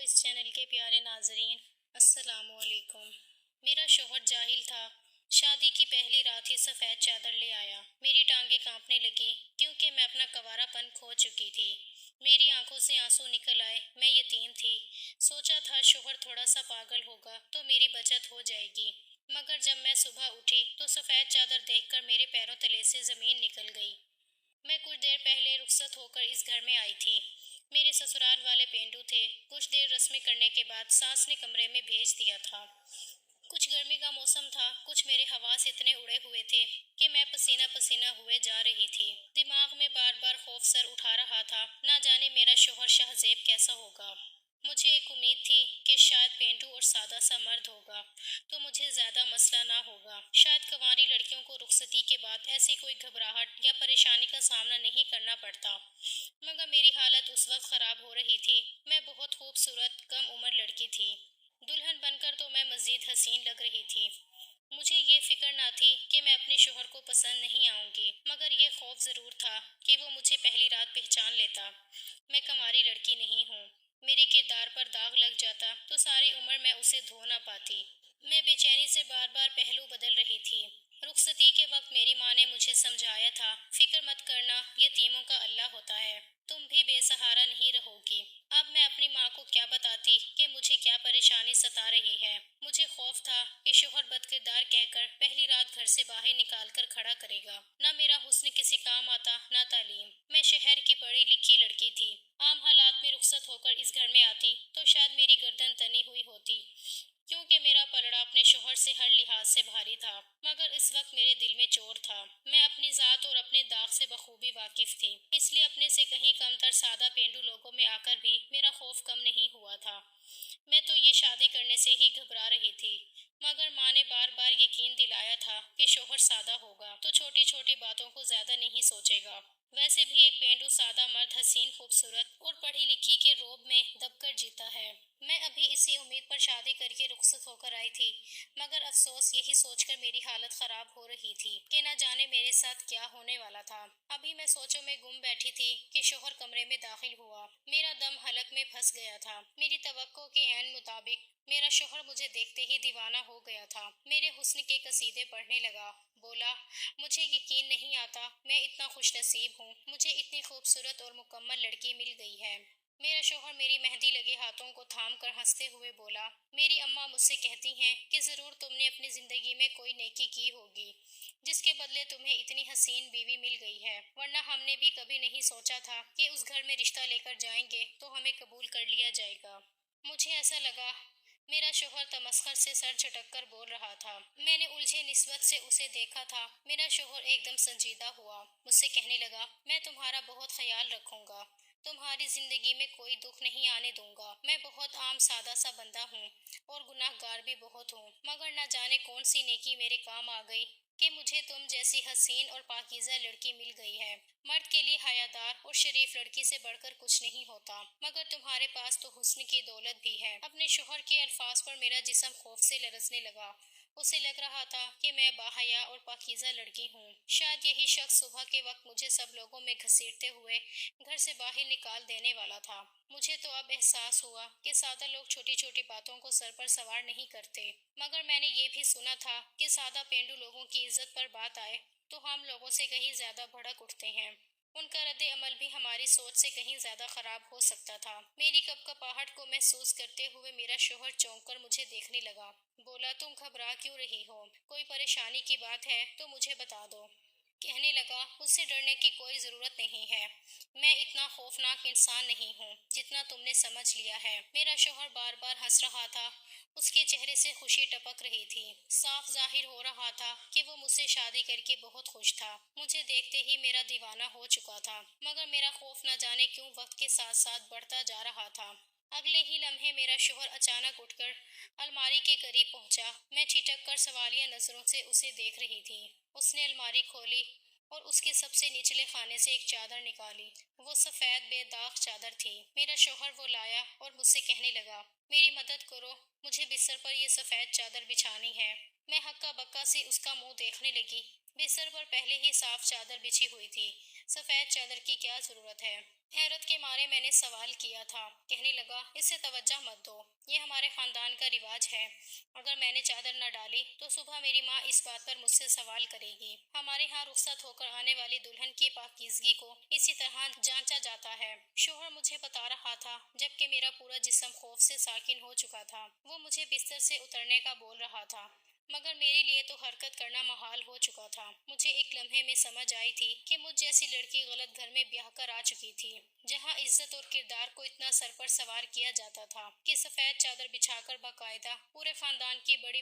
اس channel کے پیارے ناظرین، السلام علیکم۔ میرا شوہر جاہل تھا۔ شادی کی پہلی رات ہی سفید چادر لے آیا۔ میری ٹانگیں کانپنے لگی کیونکہ میں اپنا کنوارا پن کھو چکی تھی۔ میری آنکھوں سے آنسو نکل آئے۔ میں یتیم تھی۔ سوچا تھا شوہر تھوڑا سا پاگل ہوگا تو میری بچت ہو جائے گی، مگر جب میں صبح اٹھی تو سفید چادر دیکھ کر میرے پیروں تلے سے زمین نکل گئی۔ میں کچھ دیر پہلے رخصت ہو کر اس گھر میں آئی تھی۔ میرے سسرال والے پینڈو تھے۔ کچھ دیر رسمیں کرنے کے بعد ساس نے کمرے میں بھیج دیا تھا۔ کچھ گرمی کا موسم تھا، کچھ میرے حواس اتنے اڑے ہوئے تھے کہ میں پسینہ پسینہ ہوئے جا رہی تھی۔ دماغ میں بار بار خوف سر اٹھا رہا تھا، نہ جانے میرا شوہر شہزیب کیسا ہوگا۔ مجھے ایک امید تھی کہ شاید پینڈو اور سادہ سا مرد ہوگا تو مجھے زیادہ مسئلہ نہ ہوگا۔ شاید کنواری لڑکیوں کو رخصتی کے بعد ایسی کوئی گھبراہٹ یا پریشانی کا سامنا نہیں کرنا پڑتا، مگر میری حالت اس وقت خراب ہو رہی تھی۔ میں بہت خوبصورت کم عمر لڑکی تھی۔ دلہن بن کر تو میں مزید حسین لگ رہی تھی۔ مجھے یہ فکر نہ تھی کہ میں اپنے شوہر کو پسند نہیں آؤں گی، مگر یہ خوف ضرور تھا کہ وہ مجھے پہلی رات پہچان لیتا۔ میں کنواری لڑکی نہیں ہوں۔ میرے کردار پر داغ لگ جاتا تو ساری عمر میں اسے دھو نہ پاتی۔ میں بے چینی سے بار بار پہلو بدل رہی تھی۔ رخصتی کے وقت میری ماں نے مجھے سمجھایا تھا، فکر مت کرنا، یتیموں کا اللہ ہوتا ہے، تم بھی بے سہارا نہیں رہو گی۔ اب میں اپنی ماں کو کیا بتاتی کہ مجھے کیا پریشانی ستا رہی ہے۔ مجھے خوف تھا کہ شوہر بد کردار کہہ کر پہلی رات گھر سے باہر نکال کر کھڑا کرے گا۔ نہ میرا حسن کسی کام آتا، نہ تعلیم۔ میں شہر کی پڑھی لکھی لڑکی تھی۔ عام حالات میں رخصت ہو کر اس گھر میں آتی تو شاید میری گردن تنی ہوئی ہوتی، کیونکہ میرا پلڑا اپنے شوہر سے ہر لحاظ سے بھاری تھا، مگر اس وقت میرے دل میں چور تھا۔ میں اپنی ذات اور اپنے داغ سے بخوبی واقف تھی، اس لیے اپنے سے کہیں کم تر سادہ پینڈو لوگوں میں آ کر بھی میرا خوف کم نہیں ہوا تھا۔ میں تو یہ شادی کرنے سے ہی گھبرا رہی تھی، مگر ماں نے بار بار یقین دلایا تھا کہ شوہر سادہ ہوگا تو چھوٹی چھوٹی باتوں کو زیادہ نہیں سوچے گا۔ ویسے بھی ایک پینڈو سادہ مرد حسین خوبصورت اور پڑھی لکھی کے روب میں دب کر جیتا ہے۔ میں ابھی اسی امید پر شادی کر کے رخصت ہو کر آئی تھی، مگر افسوس یہی سوچ کر میری حالت خراب ہو رہی تھی کہ نہ جانے میرے ساتھ کیا ہونے والا تھا۔ ابھی میں سوچوں میں گم بیٹھی تھی کہ شوہر کمرے میں داخل ہوا۔ میرا دم حلق میں پھنس گیا تھا۔ میری توقع کے عین مطابق میرا شوہر مجھے دیکھتے ہی دیوانہ ہو گیا تھا۔ میرے حسن کے قصیدے پڑھنے لگا۔ بولا، مجھے یقین نہیں آتا میں اتنا خوش نصیب ہوں، مجھے اتنی خوبصورت اور مکمل لڑکی مل گئی ہے۔ میرا شوہر میری مہندی لگے ہاتھوں کو تھام کر ہنستے ہوئے بولا، میری اماں مجھ سے کہتی ہیں کہ ضرور تم نے اپنی زندگی میں کوئی نیکی کی ہوگی، جس کے بدلے تمہیں اتنی حسین بیوی مل گئی ہے، ورنہ ہم نے بھی کبھی نہیں سوچا تھا کہ اس گھر میں رشتہ لے کر جائیں گے تو ہمیں قبول کر لیا جائے گا۔ مجھے ایسا لگا میرا شوہر تمسخر سے سر جھٹک کر بول رہا تھا۔ میں نے الجھے نسبت سے اسے دیکھا تھا۔ میرا شوہر ایک دم سنجیدہ ہوا، مجھ سے کہنے لگا، میں تمہارا بہت خیال رکھوں گا، تمہاری زندگی میں کوئی دکھ نہیں آنے دوں گا۔ میں بہت عام سادہ سا بندہ ہوں اور گناہ گار بھی بہت ہوں، مگر نہ جانے کون سی نیکی میرے کام آ گئی کہ مجھے تم جیسی حسین اور پاکیزہ لڑکی مل گئی ہے۔ مرد کے لیے حیادار اور شریف لڑکی سے بڑھ کر کچھ نہیں ہوتا، مگر تمہارے پاس تو حسن کی دولت بھی ہے۔ اپنے شوہر کے الفاظ پر میرا جسم خوف سے لرزنے لگا۔ اسے لگ رہا تھا کہ میں باحیا اور پاکیزہ لڑکی ہوں۔ شاید یہی شخص صبح کے وقت مجھے سب لوگوں میں گھسیٹتے ہوئے گھر سے باہر نکال دینے والا تھا۔ مجھے تو اب احساس ہوا کہ سادہ لوگ چھوٹی چھوٹی باتوں کو سر پر سوار نہیں کرتے، مگر میں نے یہ بھی سنا تھا کہ سادہ پینڈو لوگوں کی عزت پر بات آئے تو ہم لوگوں سے کہیں زیادہ بھڑک اٹھتے ہیں۔ ان کا رد عمل بھی ہماری سوچ سے کہیں زیادہ خراب ہو سکتا تھا۔ میری کپکپاہٹ کو محسوس کرتے ہوئے میرا شوہر چونک کر مجھے دیکھنے لگا۔ بولا، تم گھبرا کیوں رہی ہو؟ کوئی پریشانی کی بات ہے تو مجھے بتا دو۔ کہنے لگا، مجھ سے ڈرنے کی کوئی ضرورت نہیں ہے، میں اتنا خوفناک انسان نہیں ہوں جتنا تم نے سمجھ لیا ہے۔ میرا شوہر بار بار ہنس رہا تھا۔ اس کے چہرے سے خوشی ٹپک رہی تھی۔ صاف ظاہر ہو رہا تھا کہ وہ مجھ سے شادی کر کے بہت خوش تھا۔ مجھے دیکھتے ہی میرا دیوانہ ہو چکا تھا، مگر میرا خوف نہ جانے کیوں وقت کے ساتھ ساتھ بڑھتا جا رہا تھا۔ اگلے ہی لمحے میرا شوہر اچانک اٹھ کر الماری کے قریب پہنچا۔ میں ٹھٹک کر سوالیہ نظروں سے اسے دیکھ رہی تھی۔ اس نے الماری کھولی اور اس کے سب سے نچلے خانے سے ایک چادر نکالی۔ وہ سفید بے داغ چادر تھی۔ میرا شوہر وہ لایا اور مجھ سے کہنے لگا، میری مدد کرو، مجھے بستر پر یہ سفید چادر بچھانی ہے۔ میں ہکا بکا سے اس کا منہ دیکھنے لگی۔ بستر پر پہلے ہی صاف چادر بچھی ہوئی تھی، سفید چادر کی کیا ضرورت ہے؟ حیرت کے مارے میں نے سوال کیا تھا۔ کہنے لگا، اس سے توجہ مت دو، یہ ہمارے خاندان کا رواج ہے۔ اگر میں نے چادر نہ ڈالی تو صبح میری ماں اس بات پر مجھ سے سوال کرے گی۔ ہمارے ہاں رخصت ہو کر آنے والی دلہن کی پاکیزگی کو اسی طرح جانچا جاتا ہے۔ شوہر مجھے بتا رہا تھا جبکہ میرا پورا جسم خوف سے ساکن ہو چکا تھا۔ وہ مجھے بستر سے اترنے کا بول رہا تھا، مگر میرے لیے تو حرکت کرنا محال ہو چکا تھا۔ مجھے ایک لمحے میں سمجھ آئی تھی کہ مجھ جیسی لڑکی غلط گھر میں بیاہ کر آ چکی تھی، جہاں عزت اور کردار کو اتنا سر پر سوار کیا جاتا تھا کہ سفید چادر بچھا کر باقاعدہ پورے خاندان کی بڑی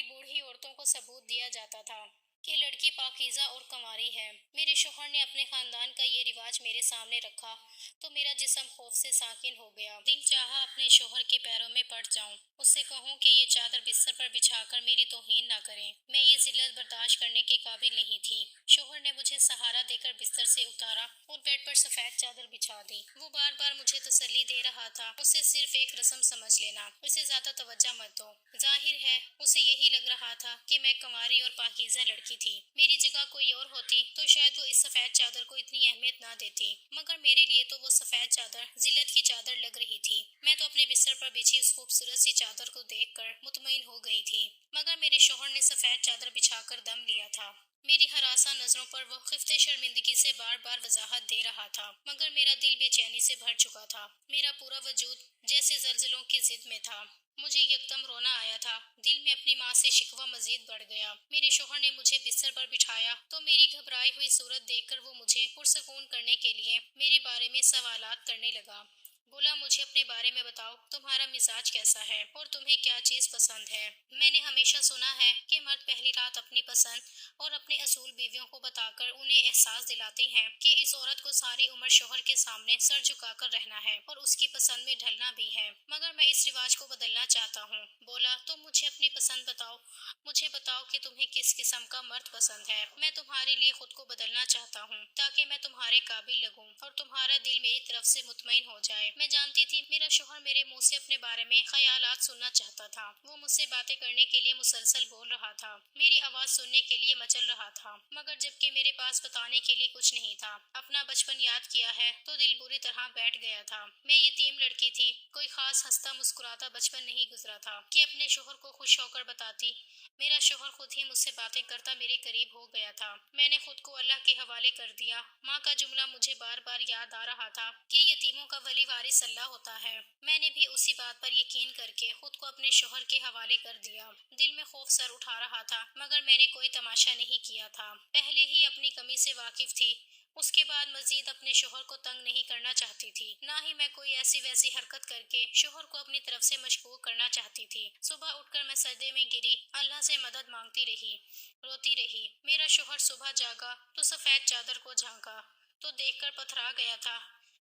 بوڑھی عورتوں کو ثبوت دیا جاتا تھا کہ لڑکی پاکیزہ اور کنواری ہے۔ میرے شوہر نے اپنے خاندان کا یہ رواج میرے سامنے رکھا تو میرا جسم خوف سے ساکن ہو گیا۔ دل چاہا اپنے شوہر کے پیروں میں پڑ جاؤں، اس سے کہوں کہ یہ چادر بستر پر بچھا کر میری توہین نہ کریں۔ میں یہ ذلت برداشت کرنے کے قابل نہیں تھی۔ شوہر نے مجھے سہارا دے کر بستر سے اتارا اور بیڈ پر سفید چادر بچھا دی۔ وہ بار بار مجھے تسلی دے رہا تھا، اسے صرف ایک رسم سمجھ لینا، اسے زیادہ توجہ مت دو۔ ظاہر ہے اسے یہی لگ رہا تھا کہ میں کنواری اور پاکیزہ لڑکی تھی۔ میری جگہ کوئی اور ہوتی تو شاید وہ اس سفید چادر کو اتنی اہمیت نہ دیتی، مگر میرے لیے تو وہ سفید چادر ذلت کی چادر لگ رہی تھی۔ میں تو اپنے بستر پر بچھی اس خوبصورت سی چادر کو دیکھ کر مطمئن ہو گئی تھی، مگر میرے شوہر نے سفید چادر بچھا کر دم لیا تھا۔ میری ہراساں نظروں پر وہ خفتے شرمندگی سے بار بار وضاحت دے رہا تھا، مگر میرا دل بے چینی سے بھر چکا تھا۔ میرا پورا وجود جیسے زلزلوں کی ضد میں تھا۔ مجھے یکدم رونا آیا تھا۔ دل میں اپنی ماں سے شکوہ مزید بڑھ گیا۔ میرے شوہر نے مجھے بستر پر بٹھایا تو میری گھبرائی ہوئی صورت دیکھ کر وہ مجھے پرسکون کرنے کے لیے میرے بارے میں سوالات کرنے لگا۔ بولا، مجھے اپنے بارے میں بتاؤ، تمہارا مزاج کیسا ہے اور تمہیں کیا چیز پسند ہے؟ میں نے ہمیشہ سنا ہے کہ مرد پہلی رات اپنی پسند اور اپنے اصول بیویوں کو بتا کر انہیں احساس دلاتے ہیں کہ اس عورت کو ساری عمر شوہر کے سامنے سر جھکا کر رہنا ہے اور اس کی پسند میں ڈھلنا بھی ہے، مگر میں اس رواج کو بدلنا چاہتا ہوں۔ بولا، تم مجھے اپنی پسند بتاؤ، مجھے بتاؤ کہ تمہیں کس قسم کا مرد پسند ہے۔ میں تمہارے لیے خود کو بدلنا چاہتا ہوں تاکہ میں تمہارے قابل لگوں اور تمہارا دل میری طرف سے مطمئن ہو جائے۔ میں جانتی تھی میرا شوہر میرے منہ سے اپنے بارے میں خیالات سننا چاہتا تھا۔ وہ مجھ سے باتیں کرنے کے لیے مسلسل بول رہا تھا، میری آواز سننے کے لیے مچل رہا تھا، مگر جبکہ میرے پاس بتانے کے لیے کچھ نہیں تھا۔ اپنا بچپن یاد کیا ہے تو دل بری طرح بیٹھ گیا تھا۔ میں یتیم لڑکی تھی، کوئی خاص ہنستا مسکراتا بچپن نہیں گزرا تھا کہ اپنے شوہر کو خوش ہو کر بتاتی۔ میرا شوہر خود ہی مجھ سے باتیں کرتا میرے قریب ہو گیا تھا۔ میں نے خود کو اللہ کے حوالے کر دیا۔ ماں کا جملہ مجھے بار بار یاد آ رہا تھا کہ یتیموں کا ولی وارث اللہ ہوتا ہے۔ میں نے بھی اسی بات پر یقین کر کے خود کو اپنے شوہر کے حوالے کر دیا۔ دل میں خوف سر اٹھا رہا تھا، مگر میں نے کوئی تماشا نہیں کیا تھا۔ پہلے ہی اپنی کمی سے واقف تھی، اس کے بعد مزید اپنے شوہر کو تنگ نہیں کرنا چاہتی تھی، نہ ہی میں کوئی ایسی ویسی حرکت کر کے شوہر کو اپنی طرف سے مشکوک کرنا چاہتی تھی۔ صبح اٹھ کر میں سجدے میں گری، اللہ سے مدد مانگتی رہی، روتی رہی۔ میرا شوہر صبح جاگا تو سفید چادر کو جھانکا تو دیکھ کر پتھرا گیا تھا۔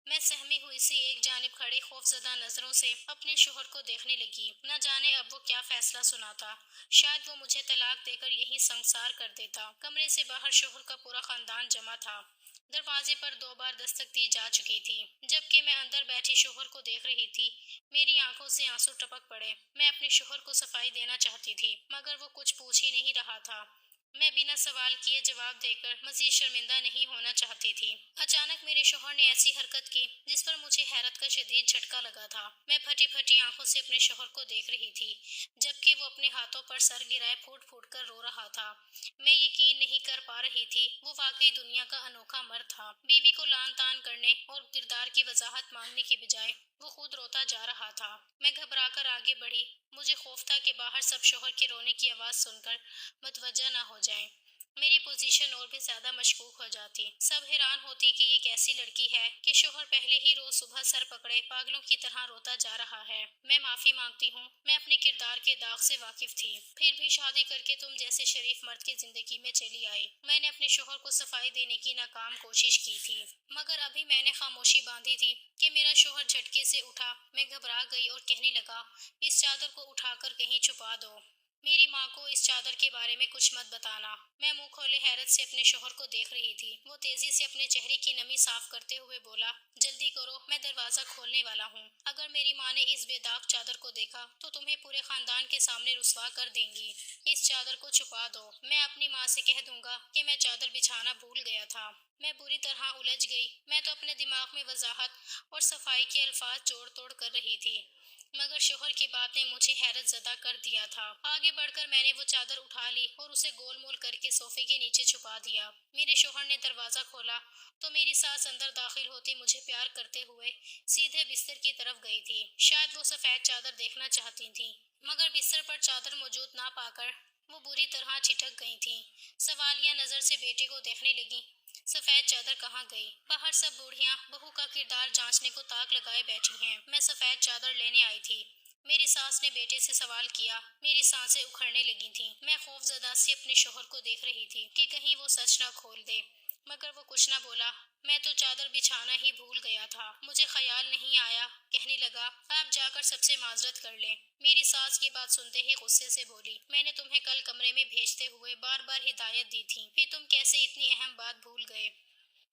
میں سہمی ہوئی سی ایک جانب کھڑی خوفزدہ نظروں سے اپنے شوہر کو دیکھنے لگی۔ نہ جانے اب وہ کیا فیصلہ سناتا، شاید وہ مجھے طلاق دے کر یہیں سنسار کر دیتا۔ کمرے سے باہر شوہر کا پورا خاندان جمع تھا۔ دروازے پر 2 بار دستک دی جا چکی تھی۔ جبکہ میں اندر بیٹھی شوہر کو دیکھ رہی تھی، میری آنکھوں سے آنسو ٹپک پڑے۔ میں اپنے شوہر کو صفائی دینا چاہتی تھی، مگر وہ کچھ پوچھ ہی نہیں رہا تھا۔ میں بنا سوال کیے جواب دے کر مزید شرمندہ نہیں ہونا چاہتی تھی۔ اچانک میرے شوہر نے ایسی حرکت کی جس پر مجھے حیرت کا شدید جھٹکا لگا تھا۔ میں پھٹی پھٹی آنکھوں سے اپنے شوہر کو دیکھ رہی تھی، جبکہ وہ اپنے ہاتھوں پر سر گرائے پھوٹ پھوٹ کر رو رہا تھا۔ میں یقین نہیں کر پا رہی تھی، وہ واقعی دنیا کا انوکھا مرد تھا۔ بیوی کو لعن طعن کرنے اور کردار کی وضاحت مانگنے کی بجائے وہ خود روتا جا رہا تھا۔ میں گھبرا کر آگے بڑھی۔ مجھے خوف تھا کہ باہر سب شوہر کے رونے کی آواز سن کر متوجہ نہ ہو جائیں، میری پوزیشن اور بھی زیادہ مشکوک ہو جاتی۔ سب حیران ہوتی کہ یہ کیسی لڑکی ہے کہ شوہر پہلے ہی روز صبح سر پکڑے پاگلوں کی طرح روتا جا رہا ہے۔ میں معافی مانگتی ہوں، میں اپنے کردار کے داغ سے واقف تھی۔ پھر بھی شادی کر کے تم جیسے شریف مرد کی زندگی میں چلی آئی۔ میں نے اپنے شوہر کو صفائی دینے کی ناکام کوشش کی تھی، مگر ابھی میں نے خاموشی باندھی تھی کہ میرا شوہر جھٹکے سے اٹھا۔ میں گھبرا گئی اور کہنے لگا، اس چادر کو اٹھا کر کہیں چھپا دو۔ میری ماں کو اس چادر کے بارے میں کچھ مت بتانا۔ میں منہ کھولے حیرت سے اپنے شوہر کو دیکھ رہی تھی۔ وہ تیزی سے اپنے چہرے کی نمی صاف کرتے ہوئے بولا، جلدی کرو، میں دروازہ کھولنے والا ہوں۔ اگر میری ماں نے اس بے داغ چادر کو دیکھا تو تمہیں پورے خاندان کے سامنے رسوا کر دیں گی۔ اس چادر کو چھپا دو۔ میں اپنی ماں سے کہہ دوں گا کہ میں چادر بچھانا بھول گیا تھا۔ میں بری طرح الجھ گئی۔ میں تو اپنے دماغ میں وضاحت اور صفائی کے الفاظ جوڑ توڑ کر رہی تھی، مگر شوہر کی بات نے مجھے حیرت زدہ کر دیا تھا۔ آگے بڑھ کر میں نے وہ چادر اٹھا لی اور اسے گول مول کر کے صوفے کے نیچے چھپا دیا۔ میرے شوہر نے دروازہ کھولا تو میری ساس اندر داخل ہوتی مجھے پیار کرتے ہوئے سیدھے بستر کی طرف گئی تھی۔ شاید وہ سفید چادر دیکھنا چاہتی تھیں، مگر بستر پر چادر موجود نہ پا کر وہ بری طرح چٹک گئی تھیں۔ سوالیہ نظر سے بیٹے کو دیکھنے لگیں، سفید چادر کہاں گئی؟ باہر سب بوڑھیاں بہو کا کردار جانچنے کو تاک لگائے بیٹھی ہیں۔ میں سفید چادر لینے آئی تھی، میری ساس نے بیٹے سے سوال کیا۔ میری سانسیں اکھڑنے لگی تھیں۔ میں خوف زدہ سی اپنے شوہر کو دیکھ رہی تھی کہ کہیں وہ سچ نہ کھول دے، مگر وہ کچھ نہ بولا۔ میں تو چادر بچھانا ہی بھول گیا تھا، مجھے خیال نہیں آیا۔ کہنے لگا، آپ جا کر سب سے معذرت کر لیں۔ میری ساس یہ بات سنتے ہی غصے سے بولی، میں نے تمہیں کل کمرے میں بھیجتے ہوئے بار بار ہدایت دی تھی، پھر تم کیسے اتنی اہم بات بھول گئے؟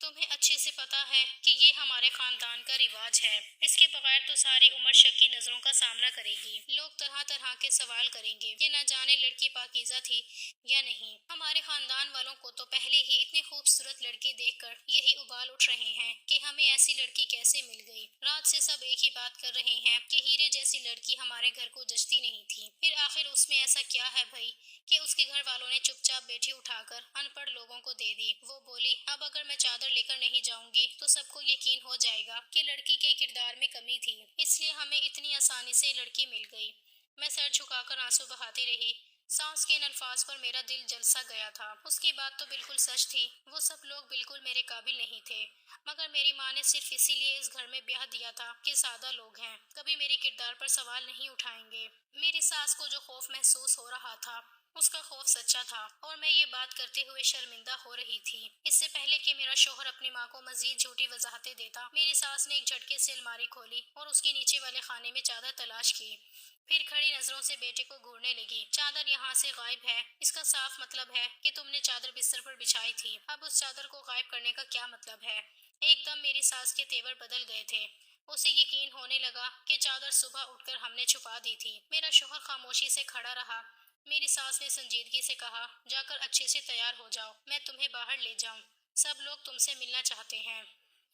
تمہیں اچھے سے پتا ہے کہ یہ ہمارے خاندان کا رواج ہے۔ اس کے بغیر تو ساری عمر شک کی نظروں کا سامنا کرے گی۔ لوگ طرح طرح کے سوال کریں گے کہ نہ جانے لڑکی پاکیزہ تھی یا نہیں۔ ہمارے خاندان والوں کو تو پہلے ہی اتنی خوبصورت لڑکی دیکھ کر یہی ابال اٹھ رہے ہیں کہ ہمیں ایسی لڑکی کیسے مل گئی۔ رات سے سب ایک ہی بات کر رہے ہیں کہ ہیرے جیسی لڑکی ہمارے گھر کو جچتی نہیں تھی۔ پھر آخر اس میں ایسا کیا ہے بھائی کہ اس کے گھر والوں نے چپ چاپ بیٹی اٹھا کر ان پڑھ لوگوں کو دے دی۔ وہ بولی، اب اگر میں چادر لے کر نہیں جاؤں گی تو سب کو یقین ہو جائے گا کہ لڑکی کے کردار میں کمی تھی، اس لیے ہمیں اتنی آسانی سے لڑکی مل گئی۔ میں سر جھکا کر آنسو بہاتی رہی۔ ساس کے ان الفاظ پر میرا دل جل سا گیا تھا۔ اس کی بات تو بالکل سچ تھی، وہ سب لوگ بالکل میرے قابل نہیں تھے، مگر میری ماں نے صرف اسی لیے اس گھر میں بیاہ دیا تھا کہ سادہ لوگ ہیں، کبھی میرے کردار پر سوال نہیں اٹھائیں گے۔ میری ساس کو جو خوف محسوس ہو رہا تھا اس کا خوف سچا تھا، اور میں یہ بات کرتے ہوئے شرمندہ ہو رہی تھی۔ اس سے پہلے کہ میرا شوہر اپنی ماں کو مزید جھوٹی وضاحتیں دیتا، میری ساس نے ایک جھٹکے سے الماری کھولی اور اس کے نیچے والے خانے میں چادر تلاش کی، پھر کھڑی نظروں سے بیٹے کو گھورنے لگی۔ چادر یہاں سے غائب ہے، اس کا صاف مطلب ہے کہ تم نے چادر بستر پر بچھائی تھی۔ اب اس چادر کو غائب کرنے کا کیا مطلب ہے؟ ایک دم میری ساس کے تیور بدل گئے تھے۔ اسے یقین ہونے لگا کہ چادر صبح اٹھ کر ہم نے چھپا دی تھی۔ میرا شوہر خاموشی سے کھڑا رہا۔ میری ساس نے سنجیدگی سے کہا، جا کر اچھے سے تیار ہو جاؤ، میں تمہیں باہر لے جاؤں، سب لوگ تم سے ملنا چاہتے ہیں۔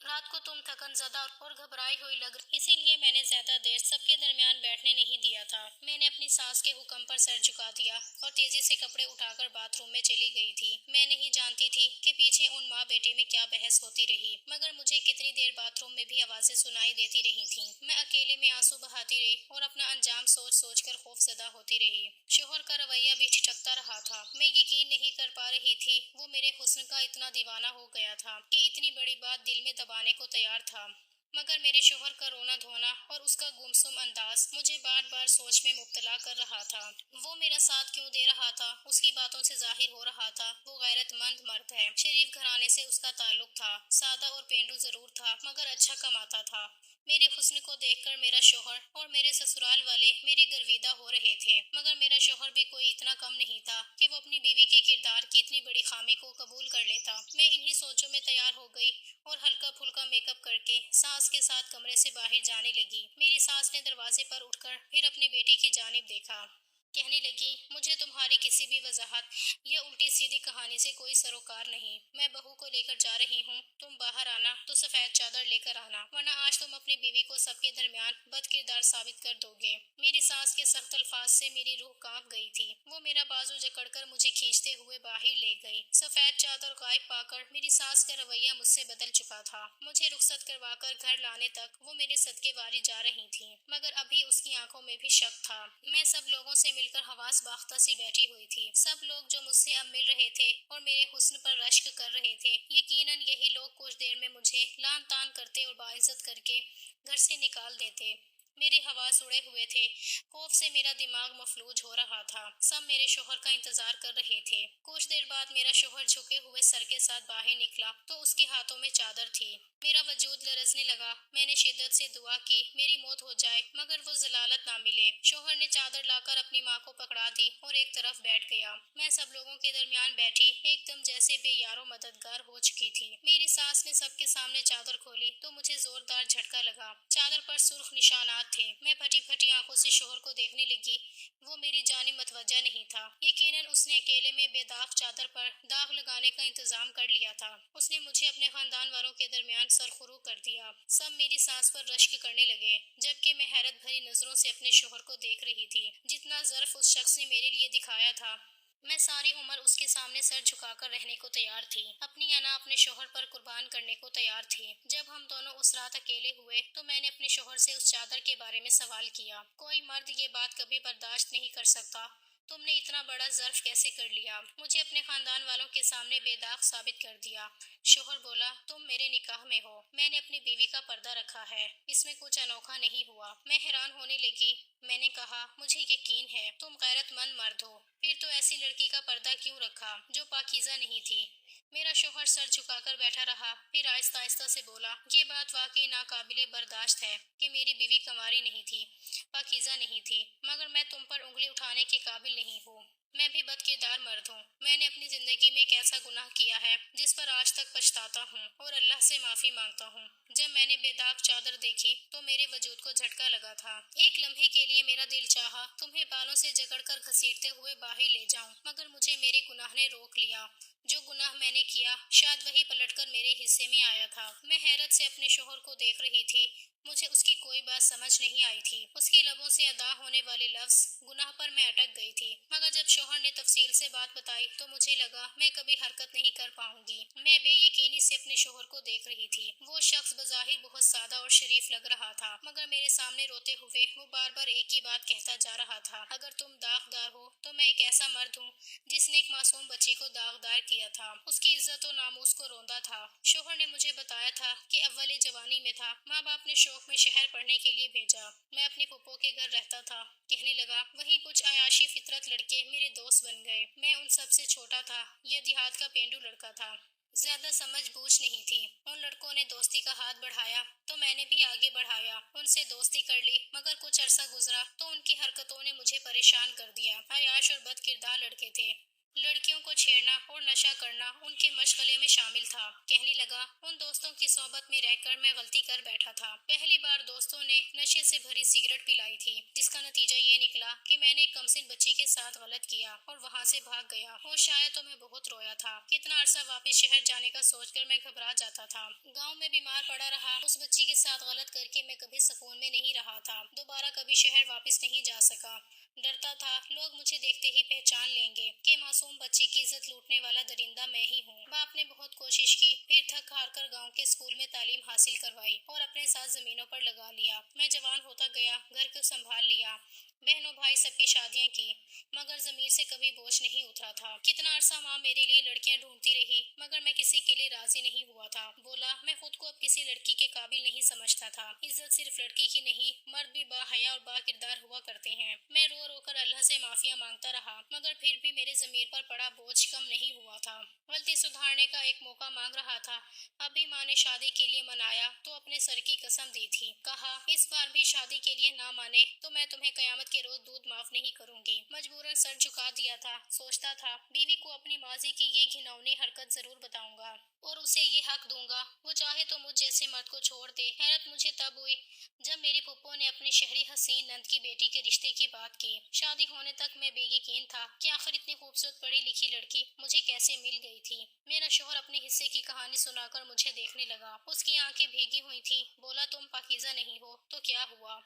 رات کو تم تھکن زدہ اور گھبرائی ہوئی لگ رہی، اسی لیے میں نے زیادہ دیر سب کے درمیان بیٹھنے نہیں دیا تھا۔ میں نے اپنی ساس کے حکم پر سر جھکا دیا اور تیزی سے کپڑے اٹھا کر باتھ روم میں چلی گئی تھی۔ میں نہیں جانتی تھی کہ پیچھے ان ماں بیٹے میں کیا بحث ہوتی رہی، مگر مجھے کتنی دیر باتھ روم میں بھی آوازیں سنائی دیتی رہی تھیں۔ میں اکیلے میں آنسو بہاتی رہی اور اپنا انجام سوچ سوچ کر خوف زدہ ہوتی رہی۔ شوہر کا رویہ بھی ٹھٹکتا رہا تھا۔ میں یقین نہیں کر پا رہی تھی وہ میرے حسن کا اتنا دیوانہ ہو گیا تھا کہ اتنی بڑی بات دل میں دبانے کو تیار تھا، مگر میرے شوہر کا رونا دھونا اور اس کا گمسم انداز مجھے بار بار سوچ میں مبتلا کر رہا تھا۔ وہ میرا ساتھ کیوں دے رہا تھا؟ اس کی باتوں سے ظاہر ہو رہا تھا وہ غیرت مند مرد ہے، شریف گھرانے سے اس کا تعلق تھا، سادہ اور پینڈو ضرور تھا مگر اچھا کماتا تھا۔ میرے حسن کو دیکھ کر میرا شوہر اور میرے سسرال والے میرے گرویدہ ہو رہے تھے، مگر میرا شوہر بھی کوئی اتنا کم نہیں تھا کہ وہ اپنی بیوی کے کردار کی اتنی بڑی خامی کو قبول کر لیتا۔ میں انہی سوچوں میں تیار ہو گئی اور ہلکا پھلکا میک اپ کر کے ساس کے ساتھ کمرے سے باہر جانے لگی۔ میری ساس نے دروازے پر اٹھ کر پھر اپنے بیٹے کی جانب دیکھا، کہنے لگی، مجھے تمہاری کسی بھی وضاحت یا الٹی سیدھی کہانی سے کوئی سروکار نہیں۔ میں بہو کو لے کر جا رہی ہوں، تم باہر آنا تو سفید چادر لے کر آنا، ورنہ آج تم اپنی بیوی کو سب کے درمیان بد کردار ثابت کر دو گے۔ میری ساس کے سخت الفاظ سے میری روح کانپ گئی تھی۔ وہ میرا بازو جکڑ کر مجھے کھینچتے ہوئے باہر لے گئی۔ سفید چادر غائب پا کر میری ساس کا رویہ مجھ سے بدل چکا تھا۔ مجھے رخصت کروا کر گھر لانے تک وہ میرے صدقے واری جا رہی تھیں، مگر ابھی اس کی آنکھوں میں بھی شک تھا۔ میں سب لوگوں سے مل کر حواس باختہ سی بیٹھی ہوئی تھی۔ سب لوگ جو مجھ سے اب مل رہے تھے اور میرے حسن پر رشک کر رہے تھے، یقیناً یہی لوگ کچھ دیر میں مجھے لعن طعن کرتے اور باعزت کر کے گھر سے نکال دیتے۔ میرے حواس اڑے ہوئے تھے، خوف سے میرا دماغ مفلوج ہو رہا تھا۔ سب میرے شوہر کا انتظار کر رہے تھے۔ کچھ دیر بعد میرا شوہر جھکے ہوئے سر کے ساتھ باہر نکلا تو اس کے ہاتھوں میں چادر تھی۔ میرا وجود لرزنے لگا۔ میں نے شدت سے دعا کی میری موت ہو جائے مگر وہ ضلالت نہ ملے۔ شوہر نے چادر لا کر اپنی ماں کو پکڑا دی اور ایک طرف بیٹھ گیا۔ میں سب لوگوں کے درمیان بیٹھی ایک دم جیسے بے یار و مددگار ہو چکی تھی۔ میری ساس نے سب کے سامنے چادر کھولی تو مجھے زوردار جھٹکا لگا۔ چادر پر سرخ نشانات تھے۔ میں پھٹی پھٹی آنکھوں سے شوہر کو دیکھنے لگی۔ وہ میری جانب متوجہ نہیں تھا۔ یقیناً اس نے اکیلے میں بے داغ چادر پر داغ لگانے کا انتظام کر لیا تھا۔ اس نے مجھے اپنے خاندان والوں کے درمیان سرخرو کر دیا۔ سب میری سانس پر رشک کرنے لگے جبکہ میں حیرت بھری نظروں سے اپنے شوہر کو دیکھ رہی تھی۔ جتنا ظرف اس شخص نے میرے لیے دکھایا تھا، میں ساری عمر اس کے سامنے سر جھکا کر رہنے کو تیار تھی، اپنی انا اپنے شوہر پر قربان کرنے کو تیار تھی۔ جب ہم دونوں اس رات اکیلے ہوئے تو میں نے اپنے شوہر سے اس چادر کے بارے میں سوال کیا۔ کوئی مرد یہ بات کبھی برداشت نہیں کر سکتا، تم نے اتنا بڑا ظرف کیسے کر لیا؟ مجھے اپنے خاندان والوں کے سامنے بے داغ ثابت کر دیا۔ شوہر بولا، تم میرے نکاح میں ہو، میں نے اپنی بیوی کا پردہ رکھا ہے، اس میں کچھ انوکھا نہیں ہوا۔ میں حیران ہونے لگی۔ میں نے کہا، مجھے یقین ہے تم غیرت مند مرد ہو، پھر تو ایسی لڑکی کا پردہ کیوں رکھا جو پاکیزہ نہیں تھی؟ میرا شوہر سر جھکا کر بیٹھا رہا، پھر آہستہ آہستہ سے بولا، یہ بات واقعی ناقابل برداشت ہے کہ میری بیوی کنواری نہیں تھی، پاکیزہ نہیں تھی، مگر میں تم پر انگلی اٹھانے کے قابل نہیں ہوں۔ میں بھی بد کردار مرد ہوں۔ میں نے اپنی زندگی میں ایک ایسا گناہ کیا ہے جس پر آج تک پچھتاتا ہوں اور اللہ سے معافی مانگتا ہوں۔ جب میں نے بے داغ چادر دیکھی تو میرے وجود کو جھٹکا لگا تھا۔ ایک لمحے کے لیے میرا دل چاہا تمہیں بالوں سے جکڑ کر گھسیٹتے ہوئے باہر لے جاؤں، مگر مجھے میرے گناہ نے روک لیا۔ جو گناہ میں نے کیا شاید وہی پلٹ کر میرے حصے میں آیا تھا۔ میں حیرت سے اپنے شوہر کو دیکھ رہی تھی۔ مجھے اس کی کوئی بات سمجھ نہیں آئی تھی۔ اس کے لبوں سے ادا ہونے والے لفظ گناہ پر میں اٹک گئی تھی، مگر جب شوہر نے تفصیل سے بات بتائی تو مجھے لگا میں کبھی حرکت نہیں کر پاؤں گی۔ میں بے یقینی سے اپنے شوہر کو دیکھ رہی تھی۔ وہ شخص بظاہر بہت سادہ اور شریف لگ رہا تھا، مگر میرے سامنے روتے ہوئے وہ بار بار ایک ہی بات کہتا جا رہا تھا، اگر تم داغدار ہو تو میں ایک ایسا مرد ہوں جس نے ایک معصوم بچی کو داغدار کیا تھا، اس کی عزت و ناموس کو روندا تھا۔ شوہر نے مجھے بتایا تھا کہ اول جوانی میں تھا، ماں باپ نے شوق میں شہر پڑھنے کے لیے بھیجا، میں اپنی پھپھو کے گھر رہتا تھا۔ کہنے لگا، وہیں کچھ عیاشی فطرت لڑکے میرے دوست بن گئے، میں ان سب سے چھوٹا تھا، یہ دیہات کا پینڈو لڑکا تھا، زیادہ سمجھ بوجھ نہیں تھی۔ ان لڑکوں نے دوستی کا ہاتھ بڑھایا تو میں نے بھی آگے بڑھایا، ان سے دوستی کر لی، مگر کچھ عرصہ گزرا تو ان کی حرکتوں نے مجھے پریشان کر دیا۔ عیاش اور بد کردار لڑکے تھے، لڑکیوں کو چھیڑنا اور نشہ کرنا ان کے مشغلے میں شامل تھا۔ کہنے لگا، ان دوستوں کی صحبت میں رہ کر میں غلطی کر بیٹھا تھا۔ پہلی بار دوستوں نے نشے سے بھری سگریٹ پلائی تھی، جس کا نتیجہ یہ نکلا کہ میں نے ایک کمسن بچی کے ساتھ غلط کیا اور وہاں سے بھاگ گیا۔ ہوش آیا تو میں بہت رویا تھا۔ کتنا عرصہ واپس شہر جانے کا سوچ کر میں گھبرا جاتا تھا۔ گاؤں میں بیمار پڑا رہا، اس بچی کے ساتھ غلط کر کے میں کبھی سکون میں نہیں رہا تھا، دوبارہ کبھی شہر واپس نہیں جا سکا۔ ڈرتا تھا لوگ مجھے دیکھتے ہی پہچان لیں گے کہ معصوم بچی کی عزت لوٹنے والا درندہ میں ہی ہوں۔ باپ نے بہت کوشش کی، پھر تھک ہار کر گاؤں کے اسکول میں تعلیم حاصل کروائی اور اپنے ساتھ زمینوں پر لگا لیا۔ میں جوان ہوتا گیا، گھر کو سنبھال لیا، بہنوں بھائی سب کی شادیاں کی، مگر ضمیر سے کبھی بوجھ نہیں اترا تھا۔ کتنا عرصہ ماں میرے لیے لڑکیاں ڈھونڈتی رہی، مگر میں کسی کے لیے راضی نہیں ہوا تھا۔ بولا، میں خود کو اب کسی لڑکی کے قابل نہیں سمجھتا تھا۔ عزت صرف لڑکی کی نہیں، مرد بھی با حیا اور با کردار ہوا کرتے ہیں۔ میں رو رو کر اللہ سے معافیاں مانگتا رہا، مگر پھر بھی میرے ضمیر پر پڑا بوجھ کم نہیں ہوا تھا۔ غلطی سدھارنے کا ایک موقع مانگ رہا تھا۔ ابھی ماں نے شادی کے لیے منایا تو اپنے سر کی قسم دی تھی، کہا اس بار بھی شادی کے لیے نہ مانے تو میں تمہیں قیامت کے روز دودھ معاف نہیں کروں گی۔ مجبوراً سر جھکا دیا تھا۔ سوچتا تھا بیوی کو اپنی ماضی کی یہ گھناؤنی حرکت ضرور بتاؤں گا اور اسے یہ حق دوں گا وہ چاہے تو مجھ جیسے مرد کو چھوڑ دے۔ حیرت مجھے تب ہوئی جب میری پھپھو نے اپنی شہری حسین نند کی بیٹی کے رشتے کی بات کی۔ شادی ہونے تک میں بے یقین تھا کہ آخر اتنی خوبصورت پڑھی لکھی لڑکی مجھے کیسے مل گئی تھی۔ میرا شوہر اپنے حصے کی کہانی سنا کر مجھے دیکھنے لگا۔ اس کی آنکھیں بھیگی ہوئی تھیں۔ بولا، تم پاکیزہ نہیں ہو تو کیا ہوا؟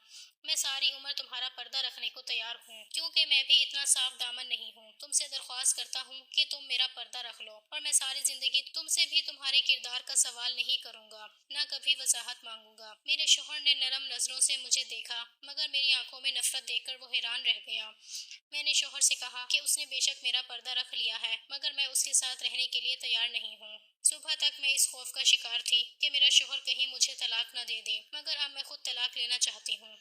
میں ساری عمر تمہارا پردہ رکھنے کو تیار ہوں، کیونکہ میں بھی اتنا صاف دامن نہیں ہوں۔ تم سے درخواست کرتا ہوں کہ تم میرا پردہ رکھ لو، اور میں ساری زندگی تم سے بھی تمہارے کردار کا سوال نہیں کروں گا، نہ کبھی وضاحت مانگوں گا۔ میرے شوہر نے نرم نظروں سے مجھے دیکھا، مگر میری آنکھوں میں نفرت دیکھ کر وہ حیران رہ گیا۔ میں نے شوہر سے کہا کہ اس نے بے شک میرا پردہ رکھ لیا ہے، مگر میں اس کے ساتھ رہنے کے لیے تیار نہیں ہوں۔ صبح تک میں اس خوف کا شکار تھی کہ میرا شوہر کہیں مجھے طلاق نہ دے دے، مگر اب میں خود طلاق لینا چاہتی ہوں۔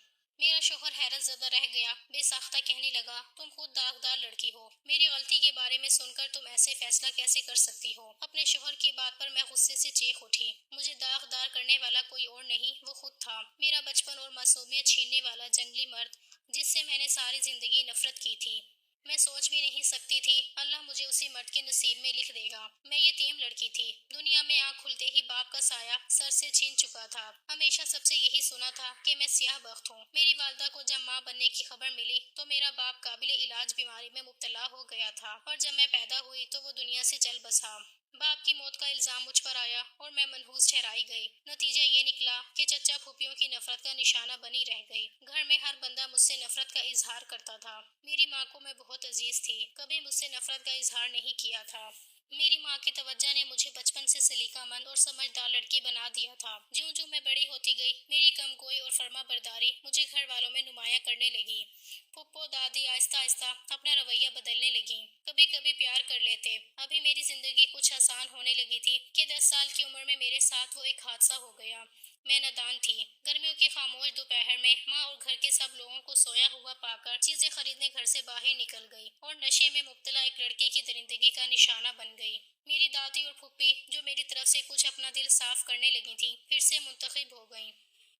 شوہر حیرت زدہ رہ گیا، بے ساختہ کہنے لگا، تم خود داغدار لڑکی ہو، میری غلطی کے بارے میں سن کر تم ایسے فیصلہ کیسے کر سکتی ہو؟ اپنے شوہر کی بات پر میں غصے سے چیخ اٹھی۔ مجھے داغدار کرنے والا کوئی اور نہیں، وہ خود تھا، میرا بچپن اور معصومیت چھیننے والا جنگلی مرد جس سے میں نے ساری زندگی نفرت کی تھی۔ میں سوچ بھی نہیں سکتی تھی اللہ مجھے اسی مرد کے نصیب میں لکھ دے گا۔ میں یتیم لڑکی تھی، دنیا میں آنکھ کھلتے ہی باپ کا سایہ سر سے چھین چکا تھا۔ ہمیشہ سب سے یہی سنا تھا کہ میں سیاہ بخت ہوں۔ میری والدہ کو جب ماں بننے کی خبر ملی تو میرا باپ قابل علاج بیماری میں مبتلا ہو گیا تھا، اور جب میں پیدا ہوئی تو وہ دنیا سے چل بسا۔ باپ کی موت کا الزام مجھ پر آیا اور میں منحوس ٹھہرائی گئی۔ نتیجہ یہ نکلا کہ چچا پھوپھیوں کی نفرت کا نشانہ بنی رہ گئی۔ گھر میں ہر بندہ مجھ سے نفرت کا اظہار کرتا تھا۔ میری ماں کو میں بہت عزیز تھی، کبھی مجھ سے نفرت کا اظہار نہیں کیا تھا۔ میری ماں کی توجہ نے مجھے بچپن سے سلیقہ مند اور سمجھدار لڑکی بنا دیا تھا۔ جوں جوں میں بڑی ہوتی گئی، میری کم گوئی اور فرما برداری مجھے گھر والوں میں نمایاں کرنے لگی۔ پھپھو دادی آہستہ آہستہ اپنا رویہ بدلنے لگیں، کبھی کبھی پیار کر لیتے۔ ابھی میری زندگی کچھ آسان ہونے لگی تھی کہ 10 سال کی عمر میں میرے ساتھ وہ ایک حادثہ ہو گیا۔ میں نادان تھی۔ گرمیوں کی خاموش دوپہر میں ماں اور گھر کے سب لوگوں کو سویا ہوا پا کر چیزیں خریدنے گھر سے باہر نکل گئی اور نشے میں مبتلا ایک لڑکے کی درندگی کا نشانہ بن گئی۔ میری دادی اور پھوپھی جو میری طرف سے کچھ اپنا دل صاف کرنے لگی تھیں، پھر سے منتخب ہو گئیں۔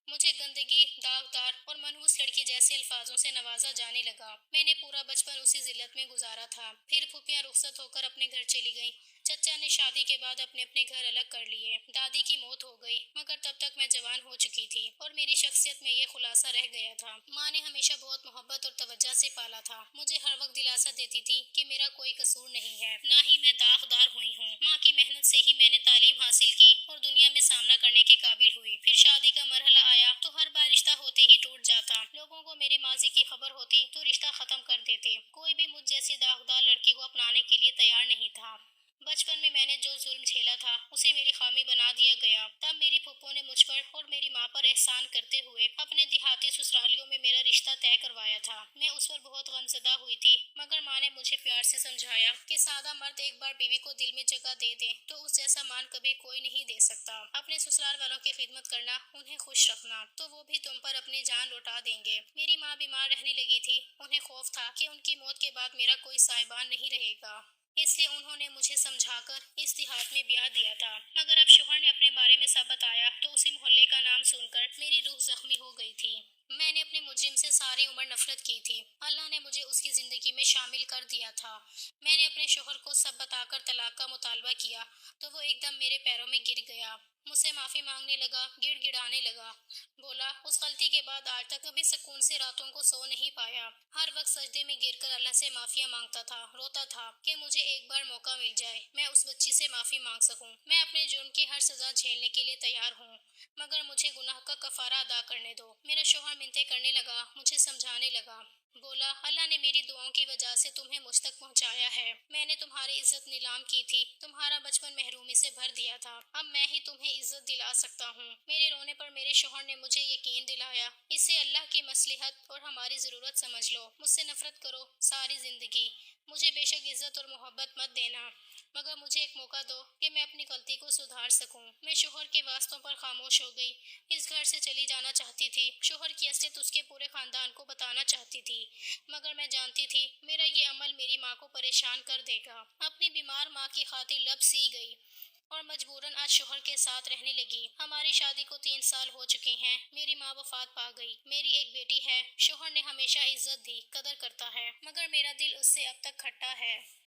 مجھے گندگی، داغدار اور منحوس لڑکی جیسے الفاظوں سے نوازا جانے لگا۔ میں نے پورا بچپن اسی ذلت میں گزارا تھا۔ پھر پھوپھیاں رخصت ہو کر اپنے گھر چلی گئیں۔ چچا نے شادی کے بعد اپنے اپنے گھر الگ کر لیے۔ دادی کی موت ہو گئی، مگر تب تک میں جوان ہو چکی تھی اور میری شخصیت میں یہ خلاصہ رہ گیا تھا۔ ماں نے ہمیشہ بہت محبت اور توجہ سے پالا تھا، مجھے ہر وقت دلاسا دیتی تھی کہ میرا کوئی قصور نہیں ہے، نہ ہی میں داغدار ہوئی ہوں۔ ماں کی محنت سے ہی میں نے تعلیم حاصل کی اور دنیا میں سامنا کرنے کے قابل ہوئی۔ پھر شادی کا مرحلہ آیا تو ہر بار رشتہ ہوتے ہی ٹوٹ جاتا۔ لوگوں کو میرے ماضی کی خبر ہوتی تو رشتہ ختم کر دیتے۔ کوئی بھی مجھ جیسی داغدار لڑکی کو اپنانے کے لیے تیار نہیں تھا۔ بچپن میں نے جو ظلم جھیلا تھا اسے میری خامی بنا دیا گیا۔ تب میری پھپھو نے مجھ پر اور میری ماں پر احسان کرتے ہوئے اپنے دیہاتی سسرالیوں میں میرا رشتہ طے کروایا تھا۔ میں اس پر بہت غمزدہ ہوئی تھی، مگر ماں نے مجھے پیار سے سمجھایا کہ سادہ مرد ایک بار بیوی کو دل میں جگہ دے دے تو اس جیسا مان کبھی کوئی نہیں دے سکتا۔ اپنے سسرال والوں کی خدمت کرنا، انہیں خوش رکھنا، تو وہ بھی تم پر اپنی جان لوٹا دیں گے۔ میری ماں بیمار رہنے لگی تھی، انہیں خوف تھا کہ ان کی موت کے بعد میرا کوئی سائبان نہیں رہے گا، اس لیے انہوں نے مجھے سمجھا کر اس دیہات میں بیاہ دیا تھا۔ مگر اب شوہر نے اپنے بارے میں سب بتایا تو اسی محلے کا نام سن کر میری روح زخمی ہو گئی تھی۔ میں نے اپنے مجرم سے ساری عمر نفرت کی تھی۔ اللہ نے مجھے اس کی زندگی میں شامل کر دیا تھا۔ میں نے اپنے شوہر کو سب بتا کر طلاق کا مطالبہ کیا تو وہ ایک دم میرے پیروں میں گر گیا، مجھ سے معافی مانگنے لگا، گڑ گڑانے لگا، بولا اس غلطی کے بعد آج تک کبھی سکون سے راتوں کو سو نہیں پایا، ہر وقت سجدے میں گر کر اللہ سے معافیاں مانگتا تھا، روتا تھا کہ مجھے ایک بار موقع مل جائے، میں اس بچی سے معافی مانگ سکوں۔ میں اپنے جرم کی ہر سزا جھیلنے کے لیے تیار ہوں، مگر مجھے گناہ کا کفارہ ادا کرنے دو۔ میرا شوہر منتیں کرنے لگا، مجھے سمجھانے لگا، بولا اللہ نے میری دعاؤں کی وجہ سے تمہیں مجھ تک پہنچایا ہے۔ میں نے تمہاری عزت نیلام کی تھی، تمہارا بچپن محرومی سے بھر دیا تھا، اب میں ہی تمہیں عزت دلا سکتا ہوں۔ میرے رونے پر میرے شوہر نے مجھے یقین دلایا، اسے اللہ کی مصلحت اور ہماری ضرورت سمجھ لو، مجھ سے نفرت کرو ساری زندگی، مجھے بے شک عزت اور محبت مت دینا، مگر مجھے ایک موقع دو کہ میں اپنی غلطی کو سدھار سکوں۔ میں شوہر کے واسطوں پر خاموش ہو گئی، اس گھر سے چلی جانا چاہتی تھی، شوہر کی اصلیت اس کے پورے خاندان کو بتانا چاہتی تھی، مگر میں جانتی تھی میرا یہ عمل میری ماں کو پریشان کر دے گا۔ اپنی بیمار ماں کی خاطر لب سی گئی اور مجبوراً آج شوہر کے ساتھ رہنے لگی۔ ہماری شادی کو 3 سال ہو چکے ہیں، میری ماں وفات پا گئی، میری ایک بیٹی ہے، شوہر نے ہمیشہ عزت دی، قدر کرتا ہے، مگر میرا دل اس سے اب تک کھٹا ہے۔